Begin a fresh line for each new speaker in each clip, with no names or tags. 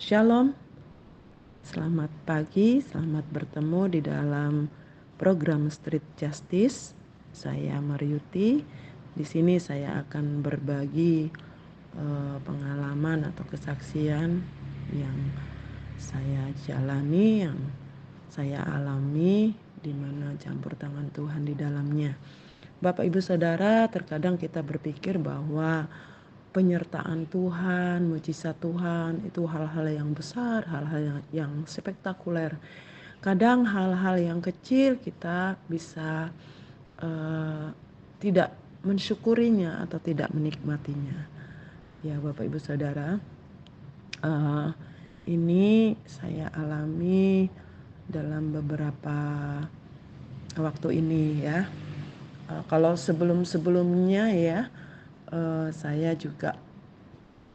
Shalom, selamat pagi, selamat bertemu di dalam program Street Justice. Saya Mariuti. Di sini saya akan berbagi pengalaman atau kesaksian yang saya jalani, yang saya alami, di mana campur tangan Tuhan di dalamnya. Bapak Ibu Saudara, terkadang kita berpikir bahwa penyertaan Tuhan, mujizat Tuhan itu hal-hal yang besar, hal-hal yang spektakuler. Kadang hal-hal yang kecil kita bisa tidak mensyukurinya atau tidak menikmatinya. Ya Bapak Ibu Saudara, ini saya alami dalam beberapa waktu ini ya. Kalau sebelum-sebelumnya ya, saya juga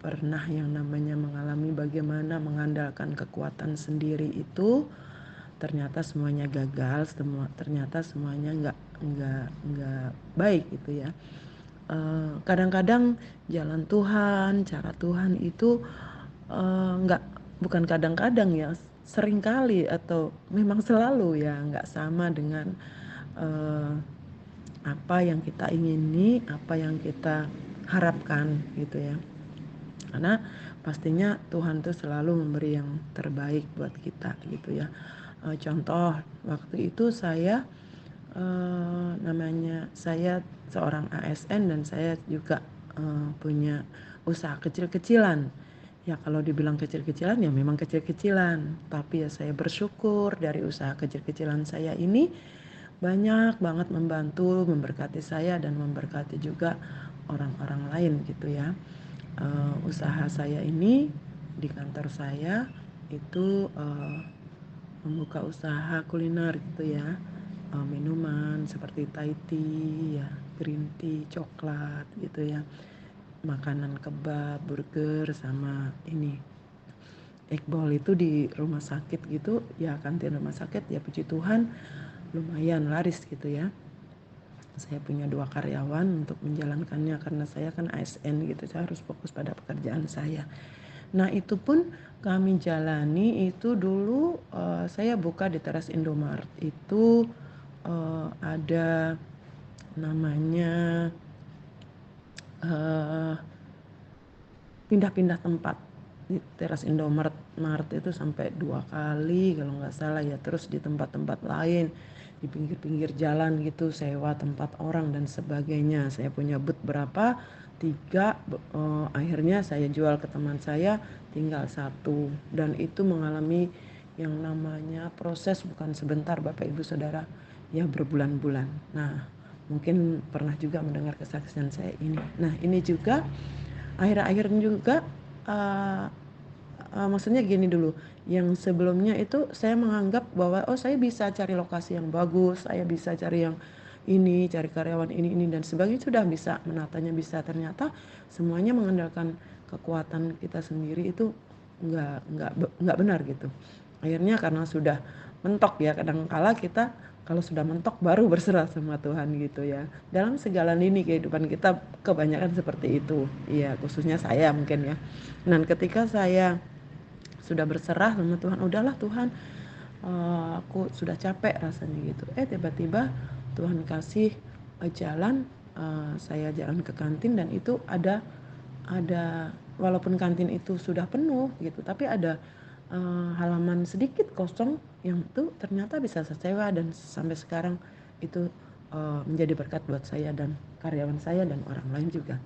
pernah yang namanya mengalami bagaimana mengandalkan kekuatan sendiri itu ternyata semuanya gagal, ternyata semuanya nggak baik gitu ya. Kadang-kadang jalan Tuhan, cara Tuhan itu nggak, bukan kadang-kadang ya, seringkali atau memang selalu ya nggak sama dengan apa yang kita ingini, apa yang kita harapkan gitu ya. Karena pastinya Tuhan tuh selalu memberi yang terbaik buat kita gitu ya. Contoh waktu itu saya saya seorang ASN dan saya juga punya usaha kecil-kecilan. Ya kalau dibilang kecil-kecilan ya memang kecil-kecilan, tapi ya saya bersyukur dari usaha kecil-kecilan saya ini banyak banget membantu, memberkati saya dan memberkati juga orang-orang lain gitu ya. Usaha saya ini di kantor saya itu membuka usaha kuliner gitu ya, minuman seperti Thai tea ya, green tea, coklat gitu ya, makanan kebab, burger sama ini Iqbal itu di rumah sakit gitu ya, kantin rumah sakit ya, puji Tuhan lumayan laris gitu ya. Saya punya 2 karyawan untuk menjalankannya karena saya kan ASN gitu, saya harus fokus pada pekerjaan saya. Nah itu pun kami jalani itu dulu, saya buka di teras Indomaret itu ada namanya pindah-pindah tempat di teras Indomaret itu sampai 2 kali kalau nggak salah ya, terus di tempat-tempat lain di pinggir-pinggir jalan gitu sewa tempat orang dan sebagainya. Saya punya booth berapa, 3, akhirnya saya jual ke teman saya tinggal 1 dan itu mengalami yang namanya proses bukan sebentar Bapak Ibu Saudara ya, berbulan-bulan. Nah mungkin pernah juga mendengar kesaksian saya ini. Nah ini juga akhir-akhirnya juga maksudnya gini dulu, yang sebelumnya itu saya menganggap bahwa saya bisa cari lokasi yang bagus, saya bisa cari yang ini, cari karyawan ini dan sebagainya, sudah bisa menatanya, bisa. Ternyata semuanya mengandalkan kekuatan kita sendiri itu nggak benar gitu. Akhirnya karena sudah mentok ya, kadangkala kita kalau sudah mentok baru berserah sama Tuhan gitu ya. Dalam segala lini kehidupan kita kebanyakan seperti itu. Iya, khususnya saya mungkin ya. Dan ketika saya sudah berserah sama Tuhan, udahlah Tuhan, aku sudah capek rasanya gitu. Tiba-tiba Tuhan kasih jalan, saya jalan ke kantin dan itu ada walaupun kantin itu sudah penuh gitu, tapi ada halaman sedikit kosong yang itu ternyata bisa saya sewa dan sampai sekarang itu menjadi berkat buat saya dan karyawan saya dan orang lain juga.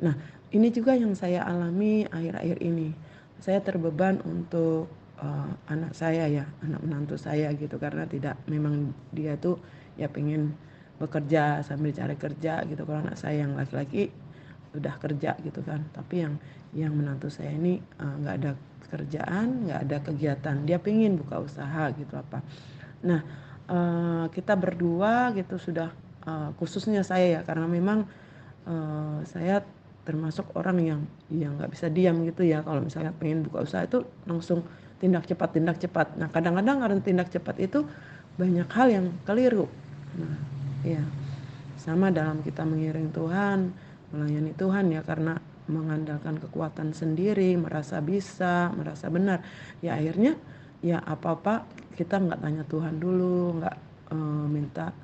Nah ini juga yang saya alami akhir-akhir ini. Saya terbeban untuk anak saya ya, anak menantu saya gitu, karena memang dia tuh ya pengen bekerja sambil cari kerja gitu. Kalau anak saya yang laki-laki udah kerja gitu kan, tapi yang menantu saya ini nggak ada kerjaan, nggak ada kegiatan, dia pengen buka usaha gitu apa. Nah kita berdua gitu sudah, khususnya saya ya, karena memang saya termasuk orang yang nggak bisa diam gitu ya, kalau misalnya pengen buka usaha itu langsung tindak cepat. Nah kadang-kadang karena tindak cepat itu banyak hal yang keliru. Nah ya sama dalam kita mengiring Tuhan, melayani Tuhan ya, karena mengandalkan kekuatan sendiri, merasa bisa, merasa benar. Ya akhirnya ya apa-apa kita nggak tanya Tuhan dulu, nggak minta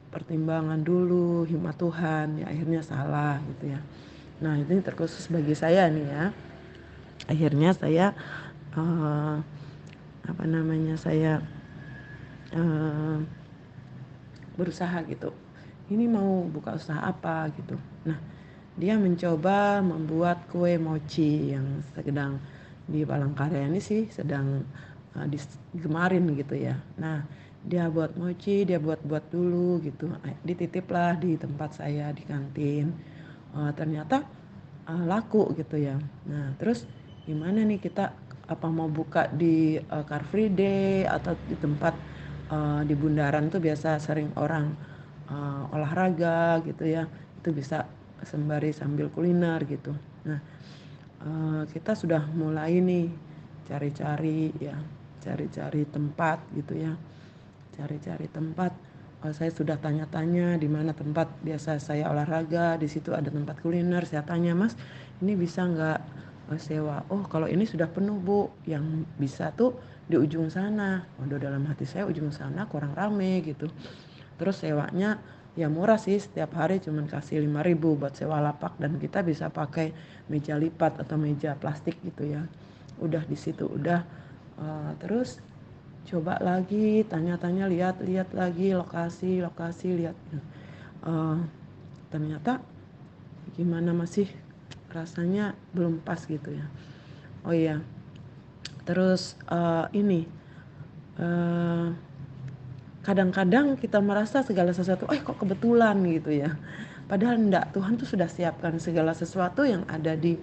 pertimbangan dulu, hikmat Tuhan, ya akhirnya salah gitu ya. Nah ini terkhusus bagi saya nih ya. Akhirnya saya uh, saya berusaha gitu. Ini mau buka usaha apa gitu. Nah dia mencoba membuat kue mochi yang sedang di Palangkaraya ini sih sedang digemarin gitu ya. Nah dia buat mochi, dia buat dulu gitu. Dititiplah di tempat saya di kantin. Ternyata laku gitu ya. Nah terus gimana nih kita apa mau buka di Car Free Day atau di tempat di bundaran tuh biasa sering orang olahraga gitu ya. Itu bisa sembari sambil kuliner gitu. Nah kita sudah mulai nih cari-cari ya, cari-cari tempat gitu ya, cari-cari tempat. Saya sudah tanya-tanya di mana tempat biasa saya olahraga, di situ ada tempat kuliner. Saya tanya, Mas, ini bisa nggak sewa? Oh, kalau ini sudah penuh Bu, yang bisa tuh di ujung sana. Waduh, dalam hati saya ujung sana kurang rame gitu. Terus sewanya ya murah sih, setiap hari cuman kasih 5.000 buat sewa lapak dan kita bisa pakai meja lipat atau meja plastik gitu ya. Udah di situ udah terus coba lagi tanya-tanya lihat-lihat lagi lokasi lihat ternyata gimana masih rasanya belum pas gitu ya. Oh iya, terus ini kadang-kadang kita merasa segala sesuatu kok kebetulan gitu ya, padahal enggak. Tuhan tuh sudah siapkan segala sesuatu yang ada di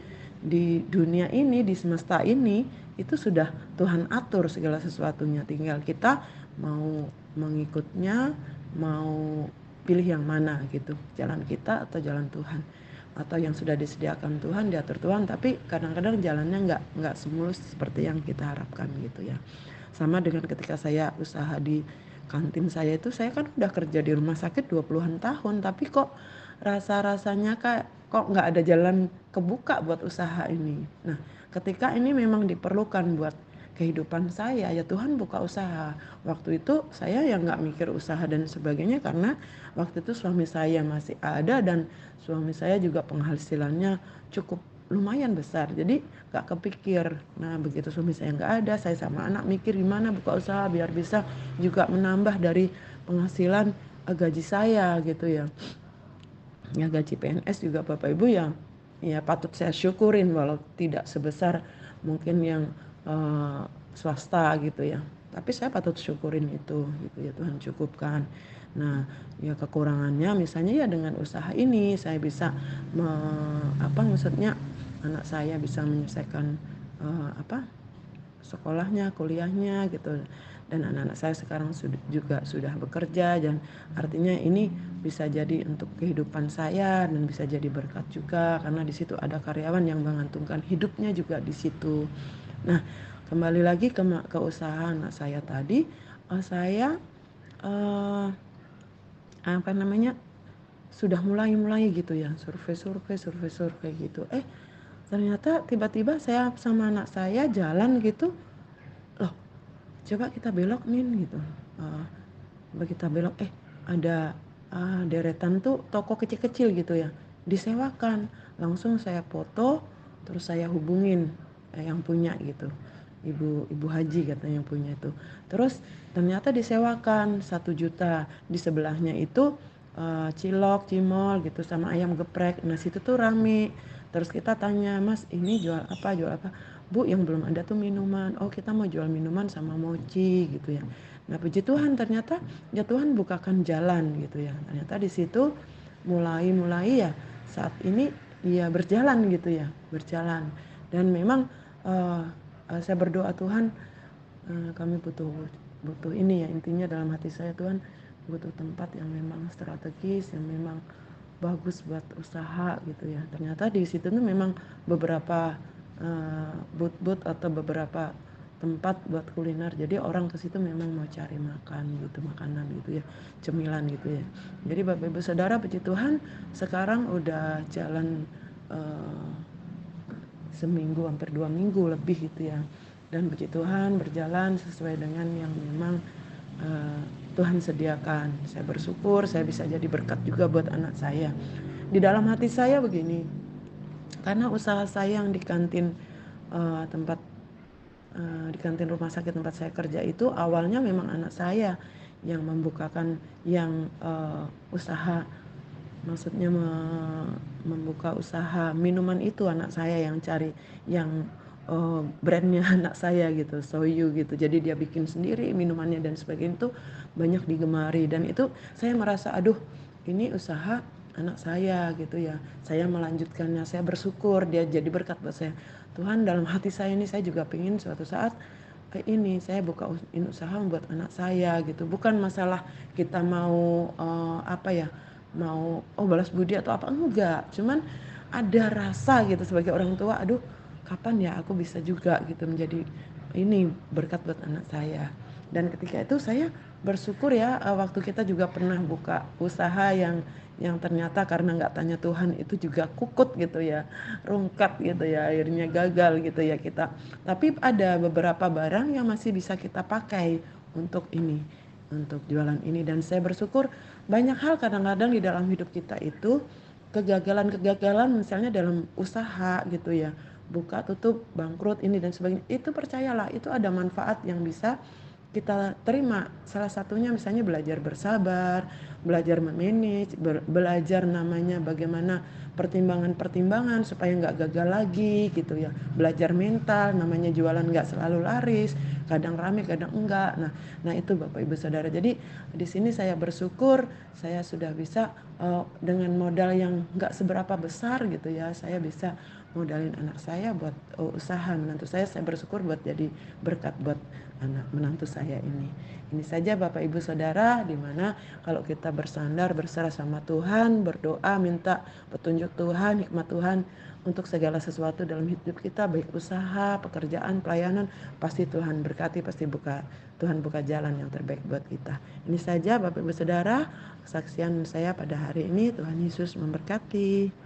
dunia ini, di semesta ini, itu sudah Tuhan atur segala sesuatunya, tinggal kita mau mengikutnya, mau pilih yang mana gitu, jalan kita atau jalan Tuhan, atau yang sudah disediakan Tuhan diatur Tuhan. Tapi kadang-kadang jalannya nggak semulus seperti yang kita harapkan gitu ya. Sama dengan ketika saya usaha di kantin saya itu, saya kan udah kerja di rumah sakit 20-an tahun, tapi kok rasa-rasanya kok nggak ada jalan kebuka buat usaha ini. Nah, ketika ini memang diperlukan buat kehidupan saya, ya Tuhan buka usaha. Waktu itu saya yang nggak mikir usaha dan sebagainya, karena waktu itu suami saya masih ada dan suami saya juga penghasilannya cukup lumayan besar, jadi gak kepikir. Nah begitu suami saya nggak ada, saya sama anak mikir gimana buka usaha biar bisa juga menambah dari penghasilan gaji saya gitu ya. Ya gaji PNS juga Bapak Ibu ya patut saya syukurin, walau tidak sebesar mungkin yang swasta gitu ya. Tapi saya patut syukurin itu gitu ya, Tuhan cukupkan. Nah ya kekurangannya misalnya ya dengan usaha ini saya bisa maksudnya anak saya bisa menyelesaikan sekolahnya, kuliahnya gitu. Dan anak-anak saya sekarang sudah bekerja, dan artinya ini bisa jadi untuk kehidupan saya dan bisa jadi berkat juga, karena di situ ada karyawan yang menggantungkan hidupnya juga di situ. Nah, kembali lagi ke usaha anak saya tadi, saya sudah mulai gitu ya, survei gitu. Ternyata tiba-tiba saya sama anak saya jalan gitu, loh coba kita belok nih gitu. Coba kita belok, ada deretan tuh toko kecil-kecil gitu ya, disewakan. Langsung saya foto, terus saya hubungin yang punya gitu, ibu Haji katanya yang punya itu. Terus ternyata disewakan 1 juta. Di sebelahnya itu cilok, cimol gitu sama ayam geprek. Nah situ tuh rame. Terus kita tanya, Mas ini jual apa? Bu yang belum ada tuh minuman. Oh kita mau jual minuman sama mochi gitu ya. Nah puji Tuhan ternyata ya Tuhan bukakan jalan gitu ya. Ternyata di situ mulai ya saat ini ya berjalan gitu ya, berjalan. Dan memang saya berdoa Tuhan, kami butuh ini ya, intinya dalam hati saya Tuhan butuh tempat yang memang strategis, yang memang bagus buat usaha gitu ya. Ternyata di situ tuh memang beberapa booth atau beberapa tempat buat kuliner. Jadi orang ke situ memang mau cari makan gitu, makanan gitu ya, cemilan gitu ya. Jadi Bapak Ibu Saudara, puji Tuhan sekarang udah jalan eee, seminggu hampir 2 minggu lebih gitu ya. Dan puji Tuhan berjalan sesuai dengan yang memang, eee, Tuhan sediakan. Saya bersyukur saya bisa jadi berkat juga buat anak saya. Di dalam hati saya begini, karena usaha saya yang di kantin, tempat di kantin rumah sakit tempat saya kerja itu awalnya memang anak saya yang membukakan yang, usaha, maksudnya membuka usaha minuman itu anak saya yang cari yang, brand anak saya gitu, Soyu gitu. Jadi dia bikin sendiri minumannya dan sebagainya itu banyak digemari dan itu saya merasa, aduh ini usaha anak saya gitu ya. Saya melanjutkannya, saya bersyukur dia jadi berkat buat saya. Tuhan dalam hati saya ini saya juga pengen suatu saat, ini saya buka usaha buat anak saya gitu. Bukan masalah kita mau, apa ya, mau, oh balas budi atau apa, enggak. Cuman ada rasa gitu sebagai orang tua, aduh kapan ya aku bisa juga gitu menjadi ini berkat buat anak saya. Dan ketika itu saya bersyukur ya, waktu kita juga pernah buka usaha yang ternyata karena nggak tanya Tuhan itu juga kukut gitu ya, rungkat gitu ya, akhirnya gagal gitu ya kita. Tapi ada beberapa barang yang masih bisa kita pakai untuk ini, untuk jualan ini dan saya bersyukur banyak hal kadang-kadang di dalam hidup kita itu kegagalan-kegagalan misalnya dalam usaha gitu ya, buka tutup, bangkrut ini dan sebagainya, itu percayalah itu ada manfaat yang bisa kita terima. Salah satunya misalnya belajar bersabar, belajar memanage, belajar namanya bagaimana pertimbangan-pertimbangan supaya nggak gagal lagi gitu ya. Belajar mental, namanya jualan nggak selalu laris, kadang rame, kadang enggak. Nah itu Bapak Ibu Saudara. Jadi di sini saya bersyukur saya sudah bisa dengan modal yang nggak seberapa besar gitu ya, saya bisa modalin anak saya buat usaha menantu saya bersyukur buat jadi berkat buat anak menantu saya ini. Ini saja Bapak Ibu Saudara, di mana kalau kita bersandar, berserah sama Tuhan, berdoa, minta petunjuk Tuhan, hikmat Tuhan untuk segala sesuatu dalam hidup kita, baik usaha, pekerjaan, pelayanan, pasti Tuhan berkati, pasti Tuhan buka jalan yang terbaik buat kita. Ini saja Bapak Ibu Saudara, kesaksian saya pada hari ini. Tuhan Yesus memberkati.